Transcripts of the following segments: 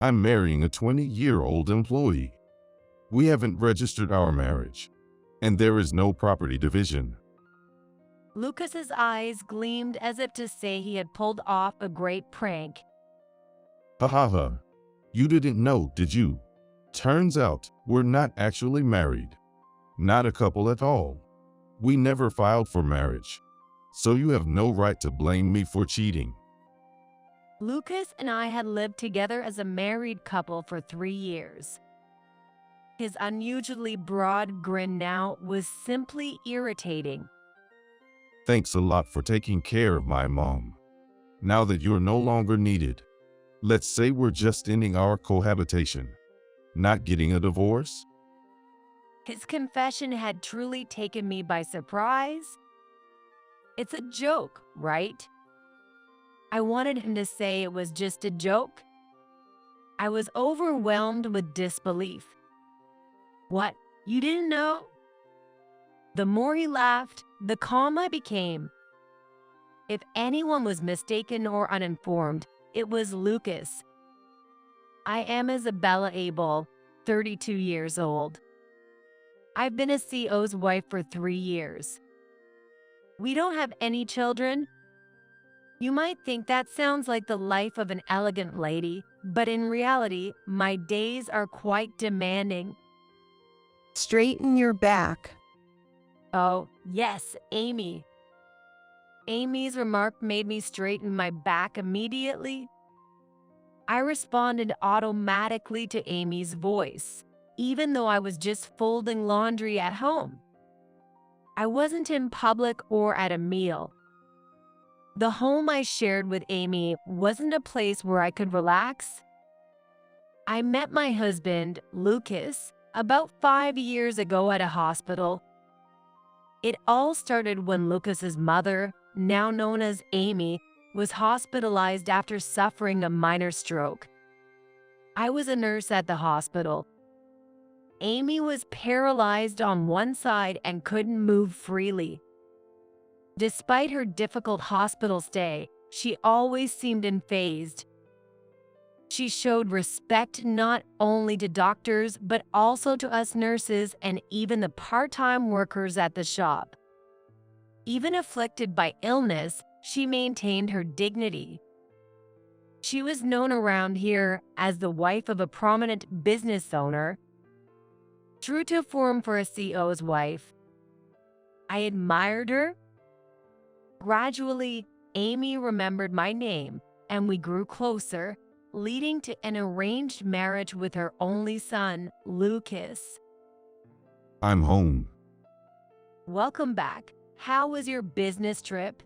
I'm marrying a 20-year-old employee. We haven't registered our marriage, and there is no property division. Lucas's eyes gleamed as if to say he had pulled off a great prank. Ha ha ha. You didn't know, did you? Turns out, we're not actually married. Not a couple at all. We never filed for marriage. So you have no right to blame me for cheating. Lucas and I had lived together as a married couple for 3 years. His unusually broad grin now was simply irritating. Thanks a lot for taking care of my mom. Now that you're no longer needed, let's say we're just ending our cohabitation, not getting a divorce? His confession had truly taken me by surprise. It's a joke, right? I wanted him to say it was just a joke. I was overwhelmed with disbelief. What? You didn't know? The more he laughed, the calm I became. If anyone was mistaken or uninformed, it was Lucas. I am Isabella Abel, 32 years old. I've been a CO's wife for 3 years. We don't have any children. You might think that sounds like the life of an elegant lady, but in reality, my days are quite demanding. Straighten your back. Oh, yes, Amy. Amy's remark made me straighten my back immediately. I responded automatically to Amy's voice, even though I was just folding laundry at home. I wasn't in public or at a meal. The home I shared with Amy wasn't a place where I could relax. I met my husband, Lucas, about 5 years ago at a hospital. It all started when Lucas's mother, now known as Amy, was hospitalized after suffering a minor stroke. I was a nurse at the hospital. Amy was paralyzed on one side and couldn't move freely. Despite her difficult hospital stay, she always seemed unfazed. She showed respect not only to doctors, but also to us nurses and even the part-time workers at the shop. Even afflicted by illness, she maintained her dignity. She was known around here as the wife of a prominent business owner. True to form for a CO's wife, I admired her. Gradually, Amy remembered my name, and we grew closer, leading to an arranged marriage with her only son, Lucas. I'm home. Welcome back. How was your business trip?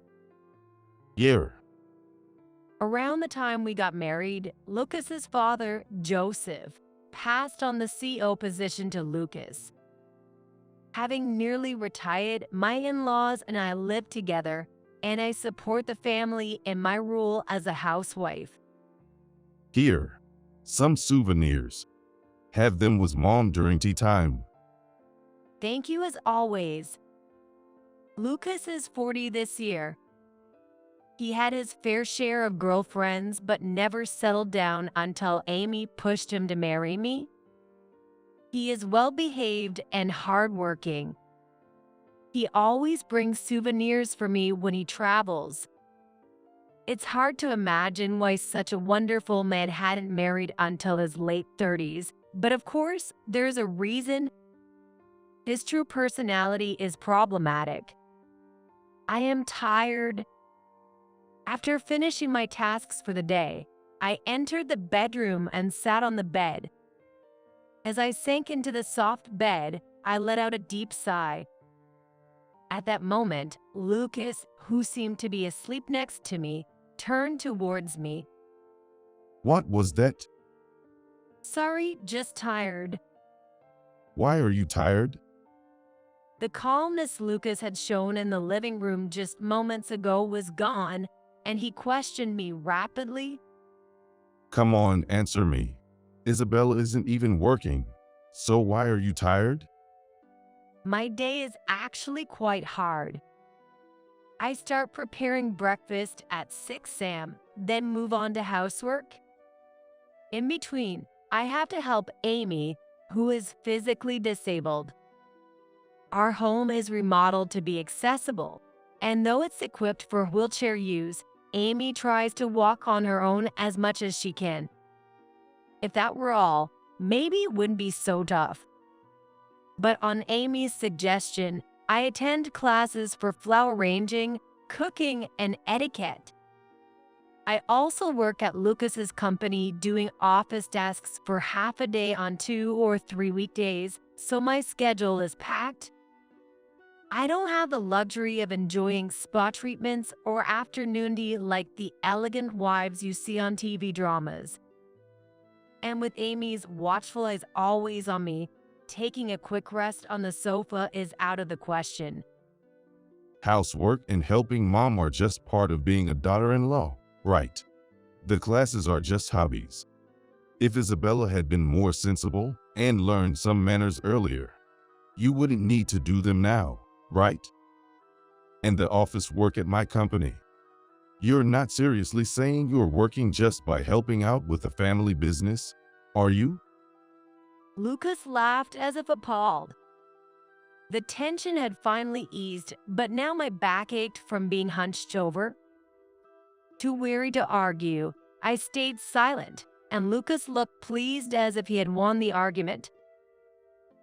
Yeah. Around the time we got married, Lucas's father, Joseph, passed on the CO position to Lucas. Having nearly retired, my in-laws and I live together, and I support the family in my role as a housewife. Here. Some souvenirs. Have them with mom during tea time. Thank you as always. Lucas is 40 this year. He had his fair share of girlfriends, but never settled down until Amy pushed him to marry me. He is well-behaved and hardworking. He always brings souvenirs for me when he travels. It's hard to imagine why such a wonderful man hadn't married until his late 30s, but of course, there's a reason. His true personality is problematic. I am tired. After finishing my tasks for the day, I entered the bedroom and sat on the bed. As I sank into the soft bed, I let out a deep sigh. At that moment, Lucas, who seemed to be asleep next to me, turned towards me. What was that? Sorry, just tired. Why are you tired? The calmness Lucas had shown in the living room just moments ago was gone, and he questioned me rapidly. Come on, answer me. Isabella isn't even working. So why are you tired? My day is actually quite hard. I start preparing breakfast at 6 a.m., then move on to housework. In between, I have to help Amy, who is physically disabled. Our home is remodeled to be accessible, and though it's equipped for wheelchair use, Amy tries to walk on her own as much as she can. If that were all, maybe it wouldn't be so tough. But on Amy's suggestion, I attend classes for flower arranging, cooking, and etiquette. I also work at Lucas's company doing office tasks for half a day on 2 or 3 weekdays, so my schedule is packed. I don't have the luxury of enjoying spa treatments or afternoon tea like the elegant wives you see on TV dramas. And with Amy's watchful eyes always on me, taking a quick rest on the sofa is out of the question. Housework and helping mom are just part of being a daughter-in-law, right? The classes are just hobbies. If Isabella had been more sensible and learned some manners earlier, you wouldn't need to do them now, right? And the office work at my company. You're not seriously saying you're working just by helping out with the family business, are you? Lucas laughed as if appalled. The tension had finally eased, but now my back ached from being hunched over. Too weary to argue, I stayed silent, and Lucas looked pleased as if he had won the argument.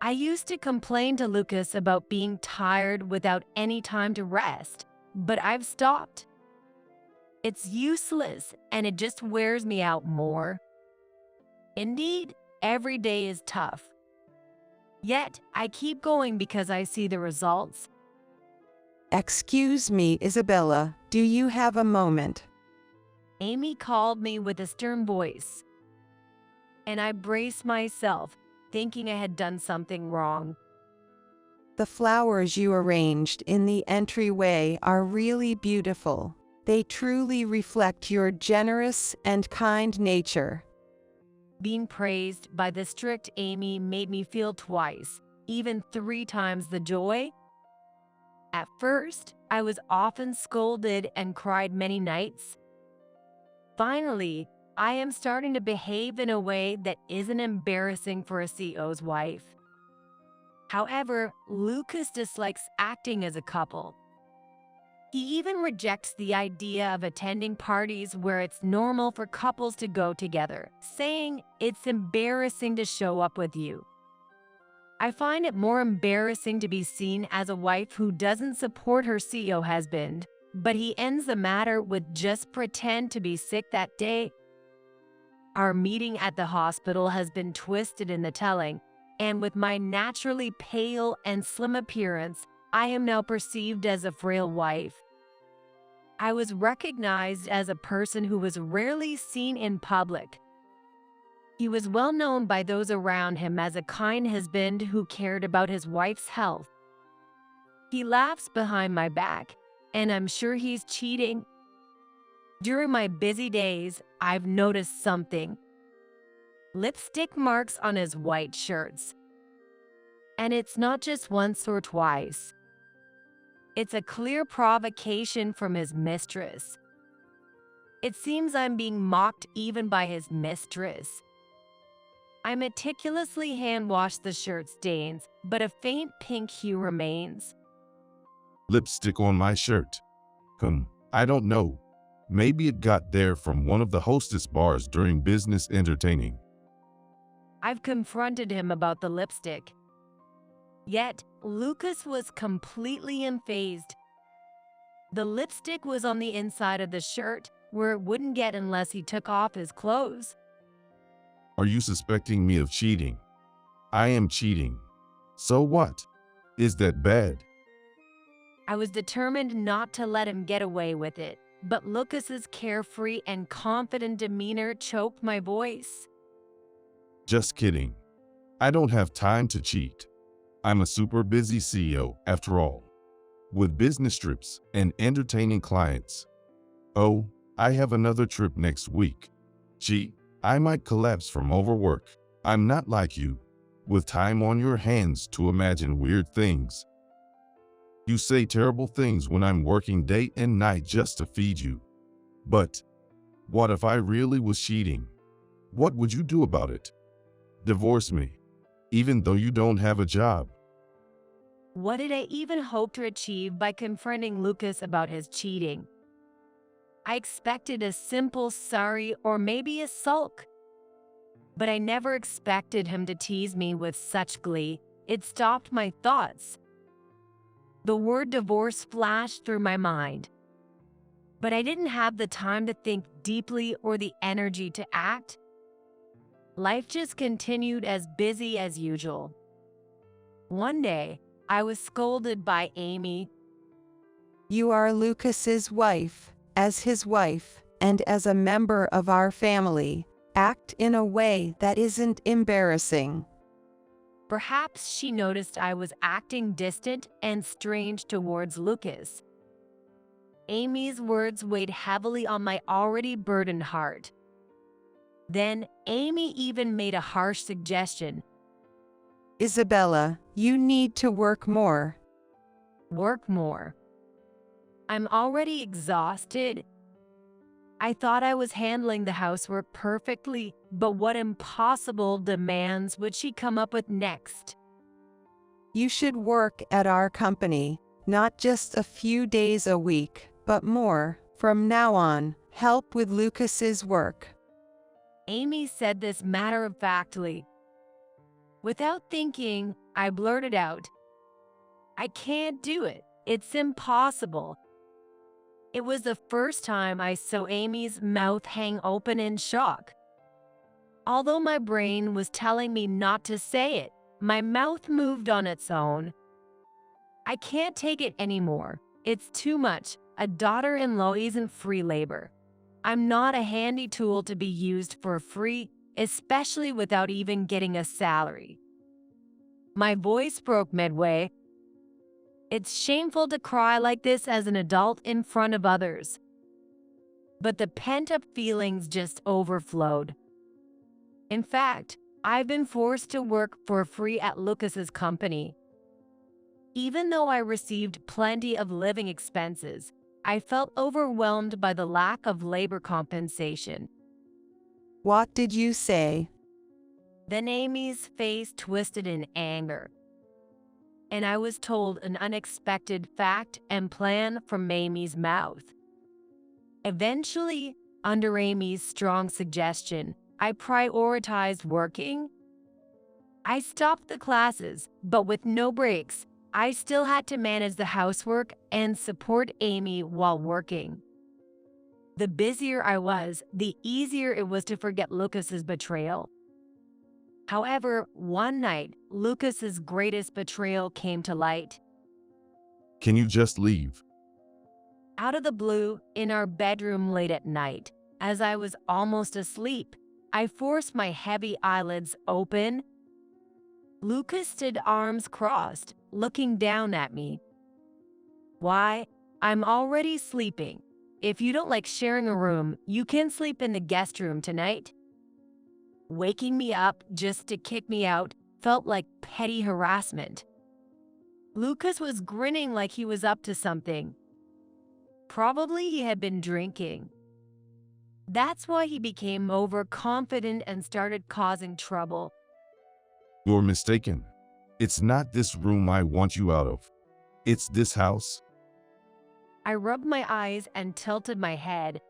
I used to complain to Lucas about being tired without any time to rest, but I've stopped. It's useless, and it just wears me out more. Indeed, every day is tough. Yet, I keep going because I see the results. Excuse me, Isabella, do you have a moment? Amy called me with a stern voice, and I braced myself, thinking I had done something wrong. The flowers you arranged in the entryway are really beautiful. They truly reflect your generous and kind nature. Being praised by the strict Amy made me feel twice, even 3 times the joy. At first, I was often scolded and cried many nights. Finally, I am starting to behave in a way that isn't embarrassing for a CEO's wife. However, Lucas dislikes acting as a couple. He even rejects the idea of attending parties where it's normal for couples to go together, saying it's embarrassing to show up with you. I find it more embarrassing to be seen as a wife who doesn't support her CEO husband, but he ends the matter with just pretend to be sick that day. Our meeting at the hospital has been twisted in the telling, and with my naturally pale and slim appearance, I am now perceived as a frail wife. I was recognized as a person who was rarely seen in public. He was well known by those around him as a kind husband who cared about his wife's health. He laughs behind my back, and I'm sure he's cheating. During my busy days, I've noticed something. Lipstick marks on his white shirts. And it's not just once or twice. It's a clear provocation from his mistress. It seems I'm being mocked even by his mistress. I meticulously hand-wash the shirt stains, but a faint pink hue remains. Lipstick on my shirt. I don't know. Maybe it got there from one of the hostess bars during business entertaining. I've confronted him about the lipstick. Yet, Lucas was completely unfazed. The lipstick was on the inside of the shirt, where it wouldn't get unless he took off his clothes. Are you suspecting me of cheating? I am cheating. So what? Is that bad? I was determined not to let him get away with it, but Lucas's carefree and confident demeanor choked my voice. Just kidding. I don't have time to cheat. I'm a super busy CEO, after all, with business trips and entertaining clients. Oh, I have another trip next week. Gee, I might collapse from overwork. I'm not like you, with time on your hands to imagine weird things. You say terrible things when I'm working day and night just to feed you. But what if I really was cheating? What would you do about it? Divorce me, even though you don't have a job. What did I even hope to achieve by confronting Lucas about his cheating? I expected a simple sorry or maybe a sulk. But I never expected him to tease me with such glee. It stopped my thoughts. The word divorce flashed through my mind. But I didn't have the time to think deeply or the energy to act. Life just continued as busy as usual. One day, I was scolded by Amy. You are Lucas's wife. As his wife, and as a member of our family, act in a way that isn't embarrassing. Perhaps she noticed I was acting distant and strange towards Lucas. Amy's words weighed heavily on my already burdened heart. Then Amy even made a harsh suggestion. Isabella, you need to work more. Work more. I'm already exhausted. I thought I was handling the housework perfectly, but what impossible demands would she come up with next? You should work at our company, not just a few days a week, but more. From now on, help with Lucas's work. Amy said this matter-of-factly. Without thinking, I blurted out, I can't do it. It's impossible. It was the first time I saw Amy's mouth hang open in shock. Although my brain was telling me not to say it, my mouth moved on its own. I can't take it anymore. It's too much. A daughter-in-law isn't free labor. I'm not a handy tool to be used for free, especially without even getting a salary. My voice broke midway. It's shameful to cry like this as an adult in front of others. But the pent-up feelings just overflowed. In fact, I've been forced to work for free at Lucas's company. Even though I received plenty of living expenses, I felt overwhelmed by the lack of labor compensation. What did you say? Then Amy's face twisted in anger, and I was told an unexpected fact and plan from Amy's mouth. Eventually, under Amy's strong suggestion, I prioritized working. I stopped the classes, but with no breaks. I still had to manage the housework and support Amy while working. The busier I was, the easier it was to forget Lucas's betrayal. However, one night, Lucas's greatest betrayal came to light. Can you just leave? Out of the blue, in our bedroom late at night, as I was almost asleep, I forced my heavy eyelids open. Lucas stood arms crossed, looking down at me. Why, I'm already sleeping. If you don't like sharing a room, you can sleep in the guest room tonight. Waking me up just to kick me out felt like petty harassment. Lucas was grinning like he was up to something. Probably he had been drinking. That's why he became overconfident and started causing trouble. You're mistaken. It's not this room I want you out of. It's this house. I rubbed my eyes and tilted my head.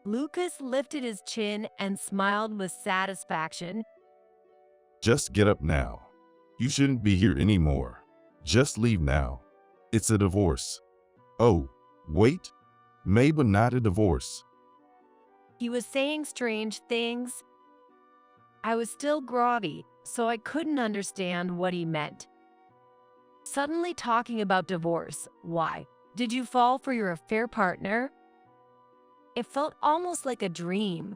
Lucas lifted his chin and smiled with satisfaction. Just get up now. You shouldn't be here anymore. Just leave now. It's a divorce. Oh, wait. Maybe not a divorce. He was saying strange things. I was still groggy, so I couldn't understand what he meant. Suddenly talking about divorce. Why? Did you fall for your affair partner? It felt almost like a dream.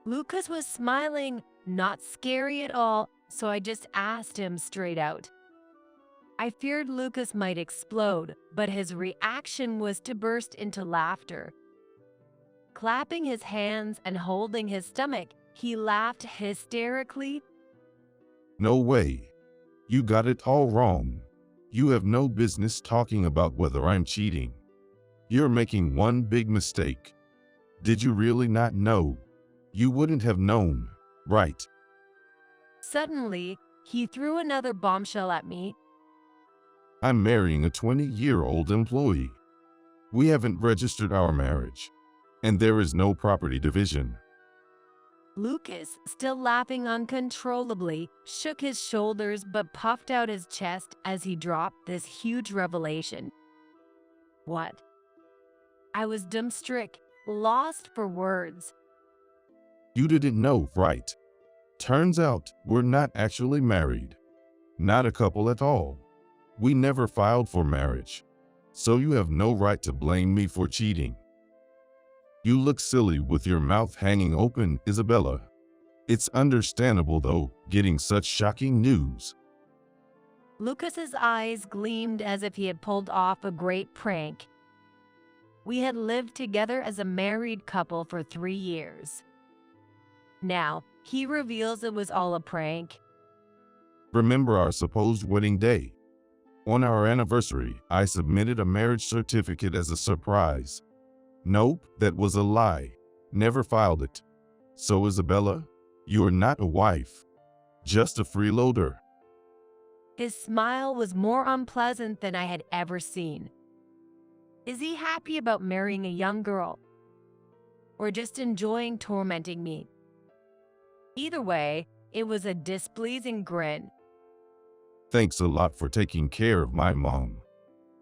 Lucas was smiling, not scary at all, so I just asked him straight out. I feared Lucas might explode, but his reaction was to burst into laughter. Clapping his hands and holding his stomach, he laughed hysterically. No way. You got it all wrong. You have no business talking about whether I'm cheating. You're making one big mistake. Did you really not know? You wouldn't have known, right? Suddenly, he threw another bombshell at me. I'm marrying a 20-year-old employee. We haven't registered our marriage, and there is no property division. Lucas, still laughing uncontrollably, shook his shoulders but puffed out his chest as he dropped this huge revelation. What? I was dumbstruck, lost for words. You didn't know, right? Turns out we're not actually married. Not a couple at all. We never filed for marriage, so you have no right to blame me for cheating. You look silly with your mouth hanging open, Isabella. It's understandable, though, getting such shocking news. Lucas's eyes gleamed as if he had pulled off a great prank. We had lived together as a married couple for 3 years. Now, he reveals it was all a prank. Remember our supposed wedding day? On our anniversary, I submitted a marriage certificate as a surprise. Nope, that was a lie. Never filed it. So Isabella, you're not a wife. Just a freeloader. His smile was more unpleasant than I had ever seen. Is he happy about marrying a young girl? Or just enjoying tormenting me? Either way, it was a displeasing grin. Thanks a lot for taking care of my mom.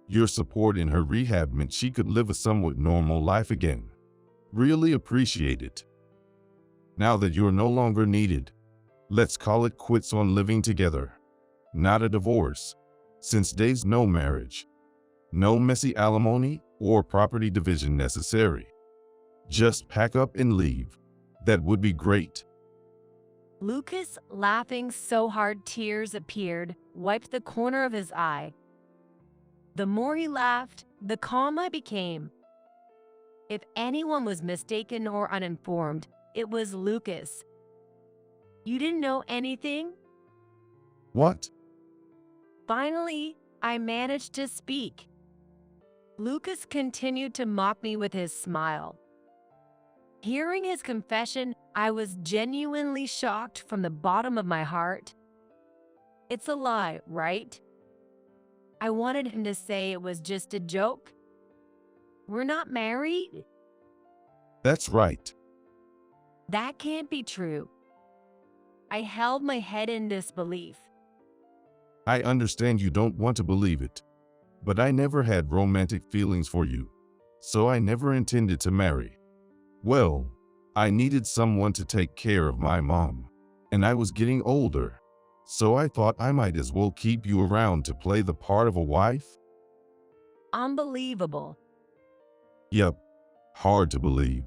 Your support in her rehab meant she could live a somewhat normal life again. Really appreciate it. Now that you're no longer needed, let's call it quits on living together. Not a divorce. Since there's no marriage. No messy alimony or property division necessary. Just pack up and leave. That would be great. Lucas, laughing so hard tears appeared, wiped the corner of his eye. The more he laughed, the calmer I became. If anyone was mistaken or uninformed, it was Lucas. You didn't know anything? What? Finally, I managed to speak. Lucas continued to mock me with his smile. Hearing his confession, I was genuinely shocked from the bottom of my heart. It's a lie, right? I wanted him to say it was just a joke. We're not married? That's right. That can't be true. I held my head in disbelief. I understand you don't want to believe it, but I never had romantic feelings for you, so I never intended to marry. Well, I needed someone to take care of my mom, and I was getting older, so I thought I might as well keep you around to play the part of a wife. Unbelievable. Yup, hard to believe.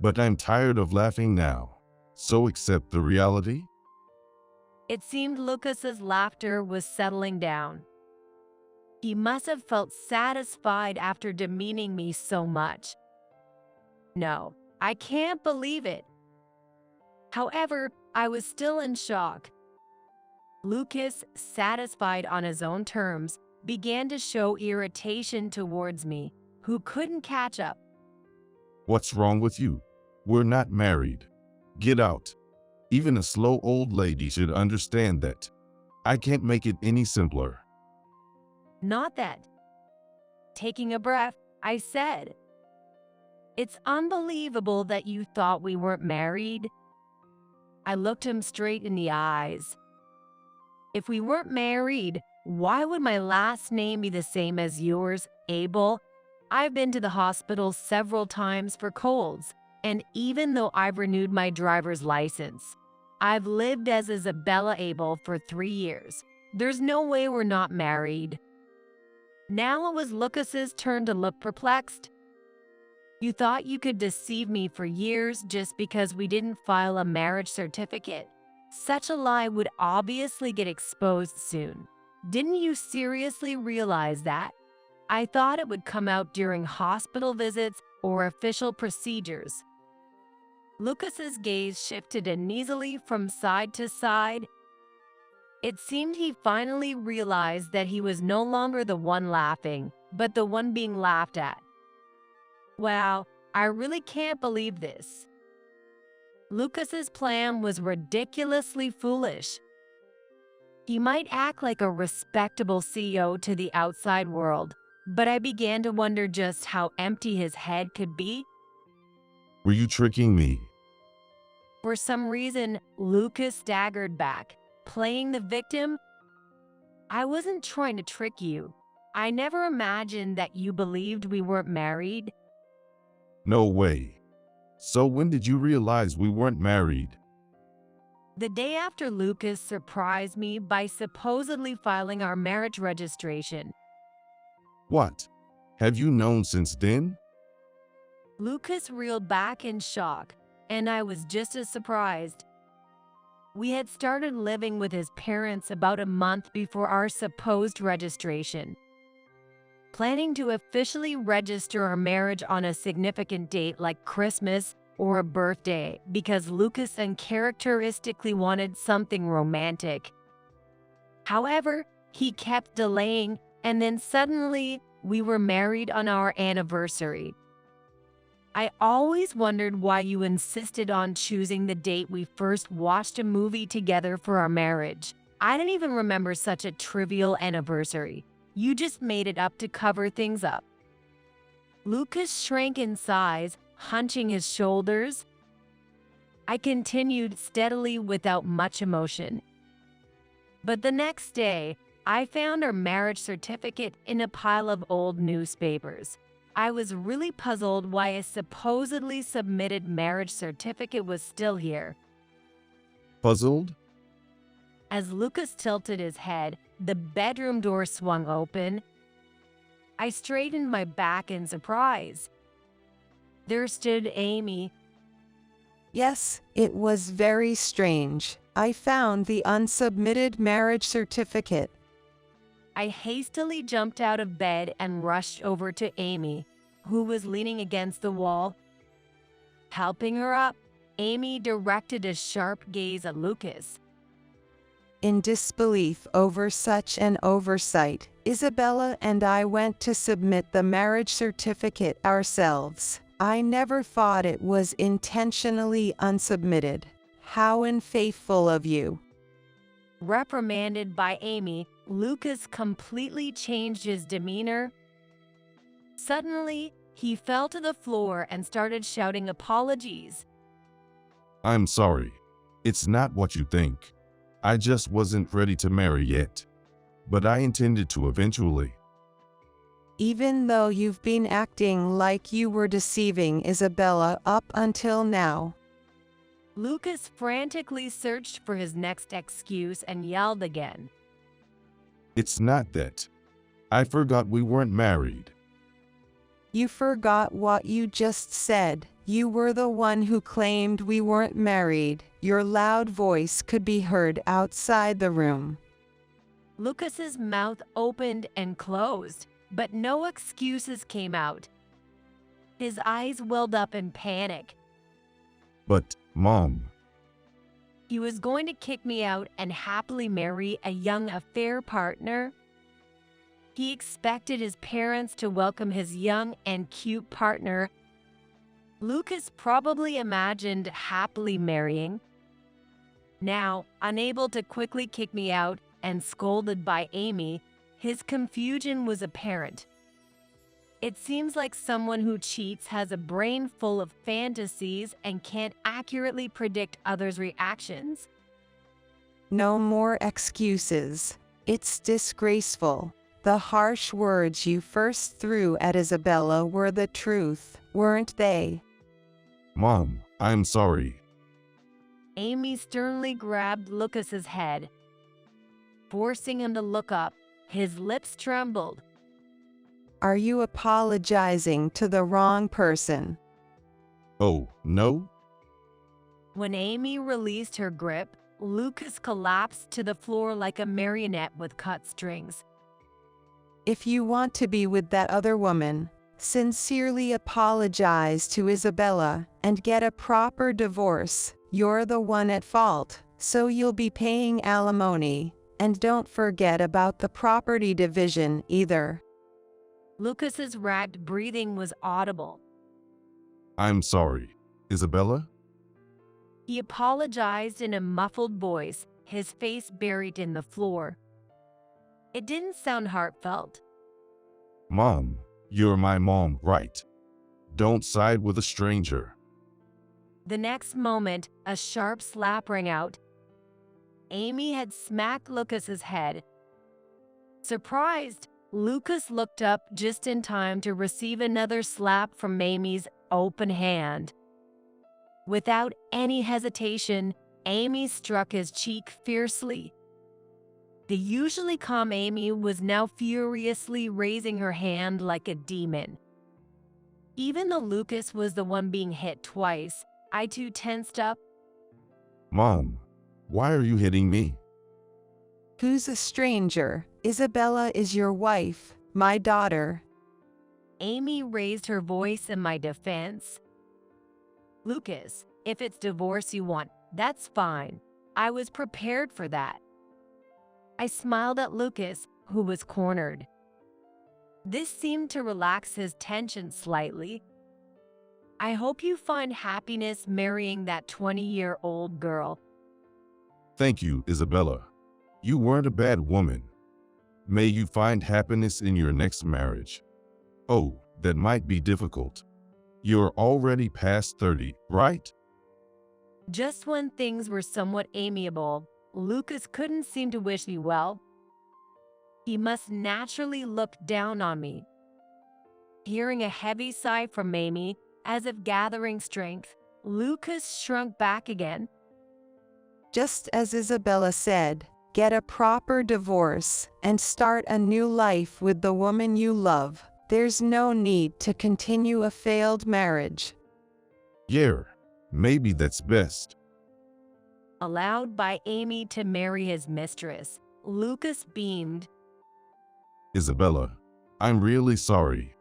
But I'm tired of laughing now, so accept the reality. It seemed Lucas's laughter was settling down. He must have felt satisfied after demeaning me so much. No, I can't believe it. However, I was still in shock. Lucas, satisfied on his own terms, began to show irritation towards me, who couldn't catch up. What's wrong with you? We're not married. Get out. Even a slow old lady should understand that. I can't make it any simpler. Not that. Taking a breath, I said, "It's unbelievable that you thought we weren't married." I looked him straight in the eyes. If we weren't married, why would my last name be the same as yours, Abel? I've been to the hospital several times for colds, and even though I've renewed my driver's license, I've lived as Isabella Abel for 3 years. There's no way we're not married. Now it was Lucas's turn to look perplexed. You thought you could deceive me for years just because we didn't file a marriage certificate. Such a lie would obviously get exposed soon. Didn't you seriously realize that? I thought it would come out during hospital visits or official procedures. Lucas's gaze shifted uneasily from side to side. It seemed he finally realized that he was no longer the one laughing, but the one being laughed at. Wow, I really can't believe this. Lucas's plan was ridiculously foolish. He might act like a respectable CEO to the outside world, but I began to wonder just how empty his head could be. Were you tricking me? For some reason, Lucas staggered back, playing the victim. I wasn't trying to trick you. I never imagined that you believed we weren't married. No way. So when did you realize we weren't married? The day after Lucas surprised me by supposedly filing our marriage registration. What? Have you known since then? Lucas reeled back in shock, and I was just as surprised. We had started living with his parents about a month before our supposed registration, planning to officially register our marriage on a significant date like Christmas or a birthday because Lucas uncharacteristically wanted something romantic. However, he kept delaying, and then suddenly we were married on our anniversary. I always wondered why you insisted on choosing the date we first watched a movie together for our marriage. I didn't even remember such a trivial anniversary. You just made it up to cover things up. Lucas shrank in size, hunching his shoulders. I continued steadily without much emotion. But the next day, I found our marriage certificate in a pile of old newspapers. I was really puzzled why a supposedly submitted marriage certificate was still here. Puzzled? As Lucas tilted his head, the bedroom door swung open. I straightened my back in surprise. There stood Amy. Yes, it was very strange. I found the unsubmitted marriage certificate. I hastily jumped out of bed and rushed over to Amy, who was leaning against the wall. Helping her up, Amy directed a sharp gaze at Lucas. In disbelief over such an oversight, Isabella and I went to submit the marriage certificate ourselves. I never thought it was intentionally unsubmitted. How unfaithful of you. Reprimanded by Amy, Lucas completely changed his demeanor. Suddenly, he fell to the floor and started shouting apologies. I'm sorry. It's not what you think. I just wasn't ready to marry yet. But I intended to eventually. Even though you've been acting like you were deceiving Isabella up until now. Lucas frantically searched for his next excuse and yelled again. It's not that. I forgot we weren't married. You forgot what you just said. You were the one who claimed we weren't married. Your loud voice could be heard outside the room. Lucas's mouth opened and closed, but no excuses came out. His eyes welled up in panic. But, Mom, He was going to kick me out and happily marry a young affair partner. He expected his parents to welcome his young and cute partner. Lucas probably imagined happily marrying. Now, unable to quickly kick me out and scolded by Amy, his confusion was apparent. It seems like someone who cheats has a brain full of fantasies and can't accurately predict others' reactions. No more excuses. It's disgraceful. The harsh words you first threw at Isabella were the truth, weren't they? Mom, I'm sorry. Amy sternly grabbed Lucas's head, forcing him to look up. His lips trembled. Are you apologizing to the wrong person? Oh, no? When Amy released her grip, Lucas collapsed to the floor like a marionette with cut strings. If you want to be with that other woman, sincerely apologize to Isabella and get a proper divorce. You're the one at fault, so you'll be paying alimony. And don't forget about the property division either. Lucas's ragged breathing was audible. I'm sorry. Isabella? He apologized in a muffled voice, his face buried in the floor. It didn't sound heartfelt. Mom, you're my mom, right? Don't side with a stranger. The next moment, a sharp slap rang out. Amy had smacked Lucas's head. Surprised, Lucas looked up just in time to receive another slap from Amy's open hand. Without any hesitation, Amy struck his cheek fiercely. The usually calm Amy was now furiously raising her hand like a demon. Even though Lucas was the one being hit twice, I too tensed up. Mom, why are you hitting me? Who's a stranger? Isabella is your wife, my daughter. Amy raised her voice in my defense. Lucas, if it's divorce you want, that's fine. I was prepared for that. I smiled at Lucas, who was cornered. This seemed to relax his tension slightly. I hope you find happiness marrying that 20-year-old girl. Thank you, Isabella. You weren't a bad woman. May you find happiness in your next marriage. Oh, that might be difficult. You're already past 30, right? Just when things were somewhat amiable, Lucas couldn't seem to wish me well. He must naturally look down on me. Hearing a heavy sigh from Amy, as if gathering strength, Lucas shrunk back again. Just as Isabella said, get a proper divorce and start a new life with the woman you love. There's no need to continue a failed marriage. Yeah, maybe that's best. Allowed by Amy to marry his mistress, Lucas beamed. Isabella, I'm really sorry.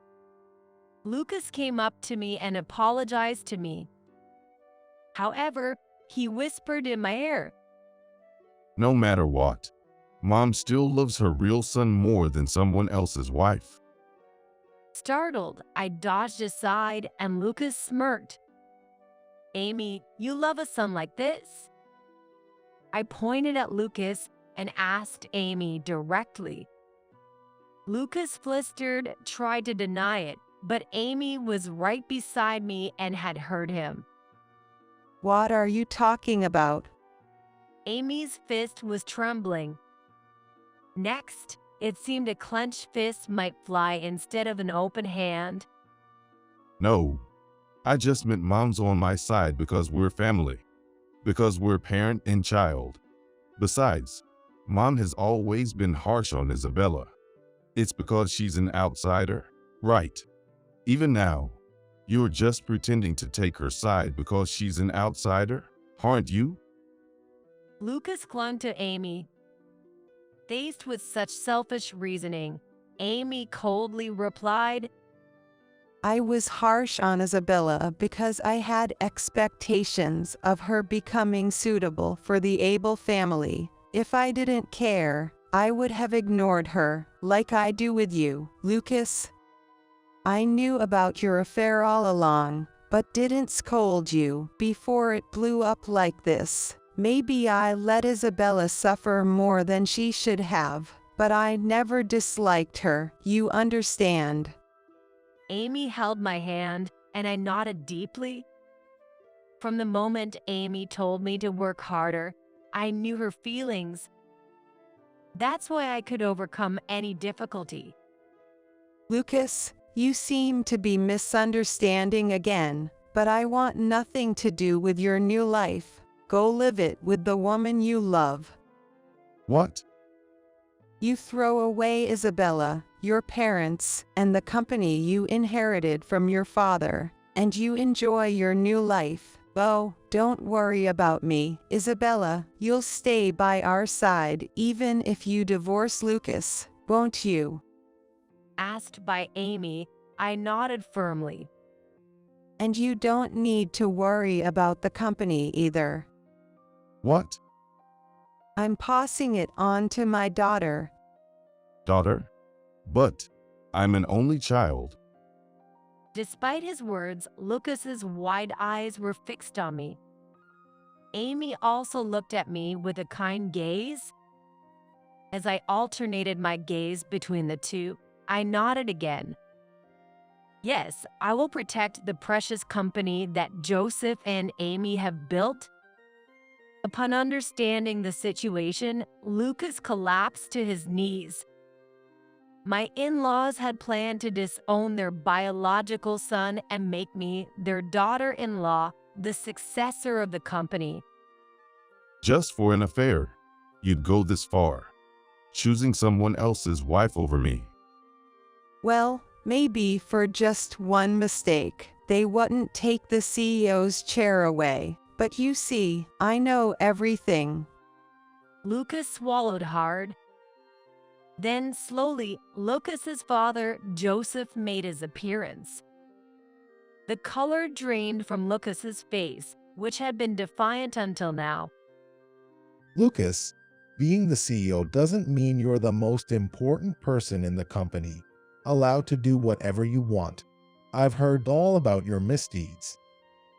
Lucas came up to me and apologized to me. However, he whispered in my ear, No matter what, Mom still loves her real son more than someone else's wife. Startled, I dodged aside and Lucas smirked. Amy, you love a son like this? I pointed at Lucas and asked Amy directly. Lucas flistered, tried to deny it, but Amy was right beside me and had heard him. What are you talking about? Amy's fist was trembling. Next, it seemed a clenched fist might fly instead of an open hand. No, I just meant Mom's on my side because we're family. Because we're parent and child. Besides, Mom has always been harsh on Isabella. It's because she's an outsider, right? Even now, you're just pretending to take her side because she's an outsider, aren't you? Lucas clung to Amy. Faced with such selfish reasoning, Amy coldly replied, I was harsh on Isabella because I had expectations of her becoming suitable for the Abel family. If I didn't care, I would have ignored her, like I do with you, Lucas. I knew about your affair all along, but didn't scold you before it blew up like this. Maybe I let Isabella suffer more than she should have, but I never disliked her, you understand. Amy held my hand, and I nodded deeply. From the moment Amy told me to work harder, I knew her feelings. That's why I could overcome any difficulty. Lucas, you seem to be misunderstanding again, but I want nothing to do with your new life. Go live it with the woman you love. What? You throw away Isabella, your parents, and the company you inherited from your father, and you enjoy your new life. Oh, don't worry about me, Isabella. You'll stay by our side even if you divorce Lucas, won't you? Asked by Amy, I nodded firmly. And you don't need to worry about the company either. What? I'm passing it on to my daughter. Daughter? But I'm an only child. Despite his words, Lucas's wide eyes were fixed on me. Amy also looked at me with a kind gaze. As I alternated my gaze between the two, I nodded again. Yes, I will protect the precious company that Joseph and Amy have built. Upon understanding the situation, Lucas collapsed to his knees. My in-laws had planned to disown their biological son and make me, their daughter-in-law, the successor of the company. Just for an affair, you'd go this far, choosing someone else's wife over me. Well, maybe for just one mistake, they wouldn't take the CEO's chair away. But you see, I know everything. Lucas swallowed hard. Then, slowly, Lucas's father, Joseph, made his appearance. The color drained from Lucas's face, which had been defiant until now. Lucas, being the CEO doesn't mean you're the most important person in the company, allowed to do whatever you want. I've heard all about your misdeeds.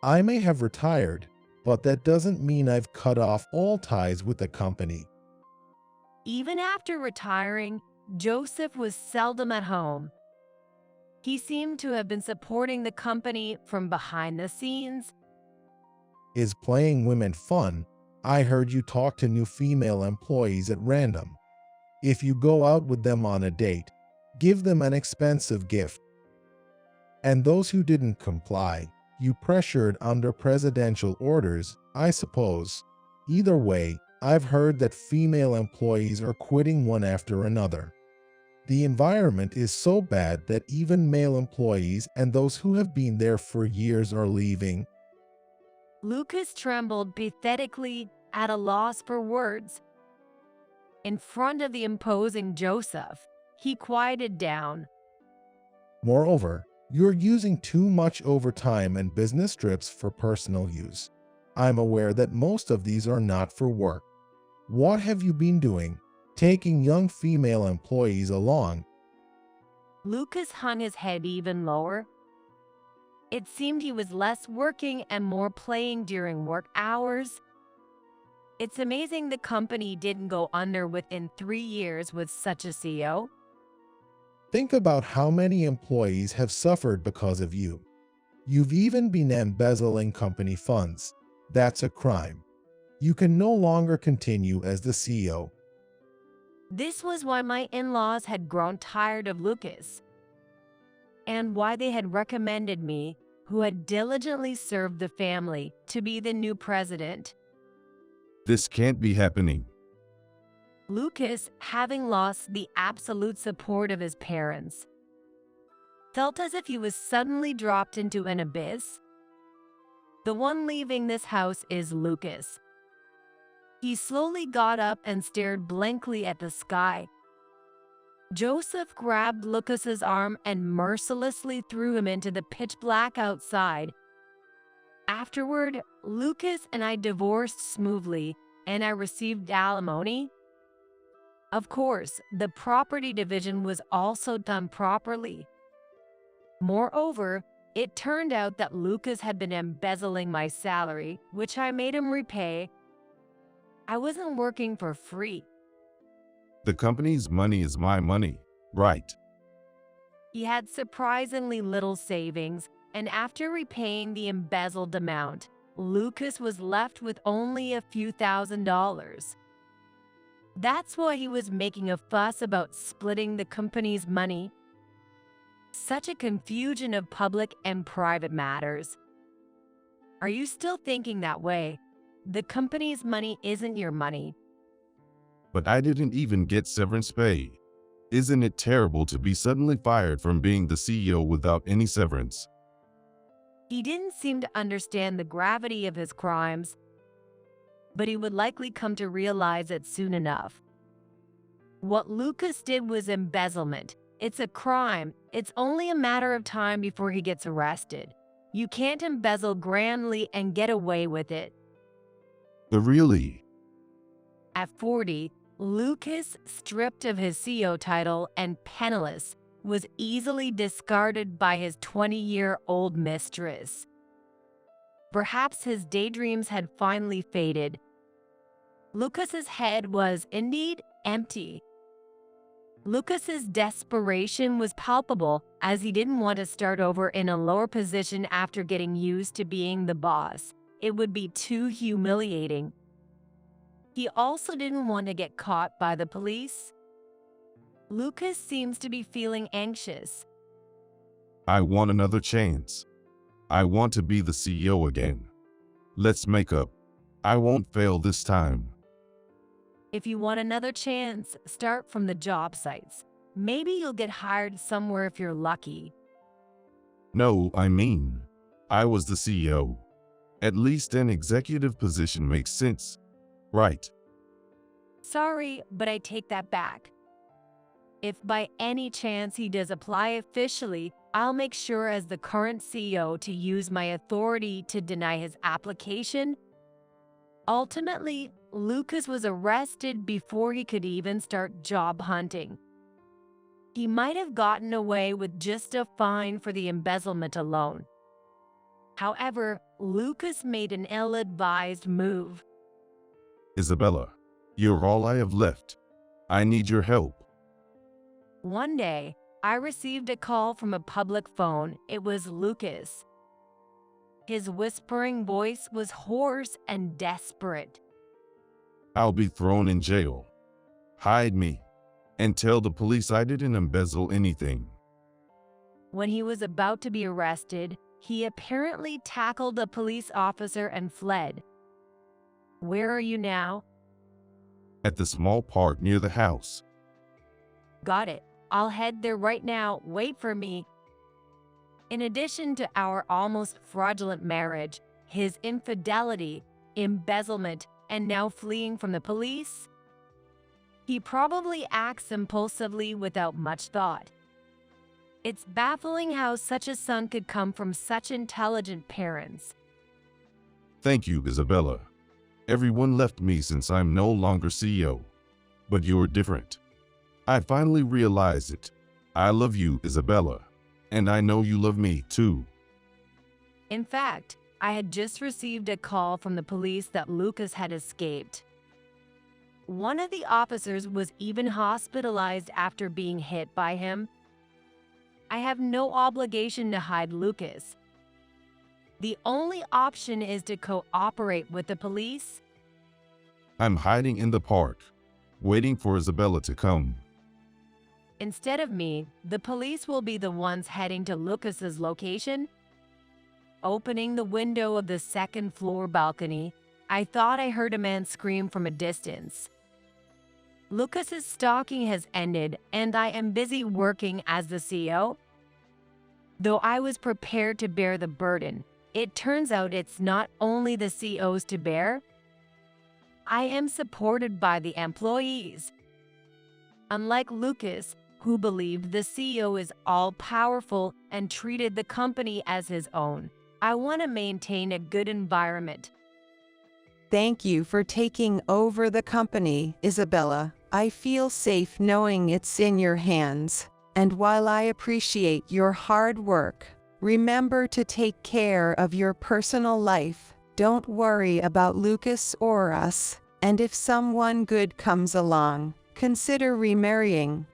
I may have retired, but that doesn't mean I've cut off all ties with the company. Even after retiring, Joseph was seldom at home. He seemed to have been supporting the company from behind the scenes. Is playing women fun? I heard you talk to new female employees at random. If you go out with them on a date, give them an expensive gift. And those who didn't comply, you pressured under presidential orders, I suppose. Either way, I've heard that female employees are quitting one after another. The environment is so bad that even male employees and those who have been there for years are leaving. Lucas trembled pathetically, at a loss for words. In front of the imposing Joseph, he quieted down. Moreover, you're using too much overtime and business trips for personal use. I'm aware that most of these are not for work. What have you been doing? Taking young female employees along? Lucas hung his head even lower. It seemed he was less working and more playing during work hours. It's amazing the company didn't go under within 3 years with such a CEO. Think about how many employees have suffered because of you. You've even been embezzling company funds. That's a crime. You can no longer continue as the CEO. This was why my in-laws had grown tired of Lucas, and why they had recommended me, who had diligently served the family, to be the new president. This can't be happening. Lucas, having lost the absolute support of his parents, felt as if he was suddenly dropped into an abyss. The one leaving this house is Lucas. He slowly got up and stared blankly at the sky. Joseph grabbed Lucas's arm and mercilessly threw him into the pitch black outside. Afterward, Lucas and I divorced smoothly, and I received alimony. Of course, the property division was also done properly. Moreover, it turned out that Lucas had been embezzling my salary, which I made him repay. I wasn't working for free. The company's money is my money, right? He had surprisingly little savings, and after repaying the embezzled amount, Lucas was left with only a few $1,000s. That's why he was making a fuss about splitting the company's money. Such a confusion of public and private matters. Are you still thinking that way? The company's money isn't your money. But I didn't even get severance pay. Isn't it terrible to be suddenly fired from being the CEO without any severance? He didn't seem to understand the gravity of his crimes, but he would likely come to realize it soon enough. What Lucas did was embezzlement. It's a crime. It's only a matter of time before he gets arrested. You can't embezzle grandly and get away with it. But really? At 40, Lucas, stripped of his CEO title and penniless, was easily discarded by his 20-year-old mistress. Perhaps his daydreams had finally faded. Lucas's head was indeed empty. Lucas's desperation was palpable, as he didn't want to start over in a lower position after getting used to being the boss. It would be too humiliating. He also didn't want to get caught by the police. Lucas seems to be feeling anxious. I want another chance. I want to be the CEO again. Let's make up. I won't fail this time. If you want another chance, start from the job sites. Maybe you'll get hired somewhere if you're lucky. No, I mean, I was the CEO. At least an executive position makes sense, right? Sorry, but I take that back. If by any chance he does apply officially, I'll make sure as the current CEO to use my authority to deny his application. Ultimately, Lucas was arrested before he could even start job hunting. He might have gotten away with just a fine for the embezzlement alone. However, Lucas made an ill-advised move. Isabella, you're all I have left. I need your help. One day, I received a call from a public phone. It was Lucas. His whispering voice was hoarse and desperate. I'll be thrown in jail. Hide me and tell the police I didn't embezzle anything. When he was about to be arrested, he apparently tackled a police officer and fled. Where are you now? At the small park near the house. Got it. I'll head there right now. Wait for me. In addition to our almost fraudulent marriage, his infidelity, embezzlement, and now fleeing from the police, he probably acts impulsively without much thought. It's baffling how such a son could come from such intelligent parents. Thank you, Isabella. Everyone left me since I'm no longer CEO. But you're different. I finally realized it. I love you, Isabella. And I know you love me, too. In fact, I had just received a call from the police that Lucas had escaped. One of the officers was even hospitalized after being hit by him. I have no obligation to hide Lucas. The only option is to cooperate with the police. I'm hiding in the park, waiting for Isabella to come. Instead of me, the police will be the ones heading to Lucas's location. Opening the window of the second-floor balcony, I thought I heard a man scream from a distance. Lucas's stalking has ended, and I am busy working as the CEO. Though I was prepared to bear the burden, it turns out it's not only the CEO's to bear. I am supported by the employees. Unlike Lucas, who believed the CEO is all-powerful and treated the company as his own, I want to maintain a good environment. Thank you for taking over the company, Isabella. I feel safe knowing it's in your hands. And while I appreciate your hard work, remember to take care of your personal life. Don't worry about Lucas or us. And if someone good comes along, consider remarrying.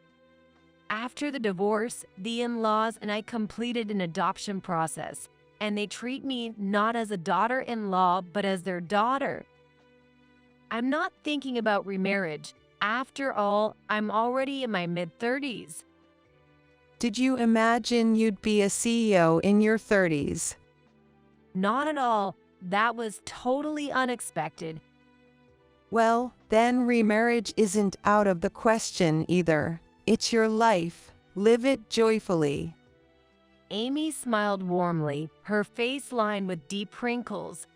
After the divorce, the in-laws and I completed an adoption process, and they treat me not as a daughter-in-law, but as their daughter. I'm not thinking about remarriage. After all, I'm already in my mid-30s. Did you imagine you'd be a CEO in your 30s? Not at all. That was totally unexpected. Well, then remarriage isn't out of the question either. It's your life. Live it joyfully. Amy smiled warmly, her face lined with deep wrinkles.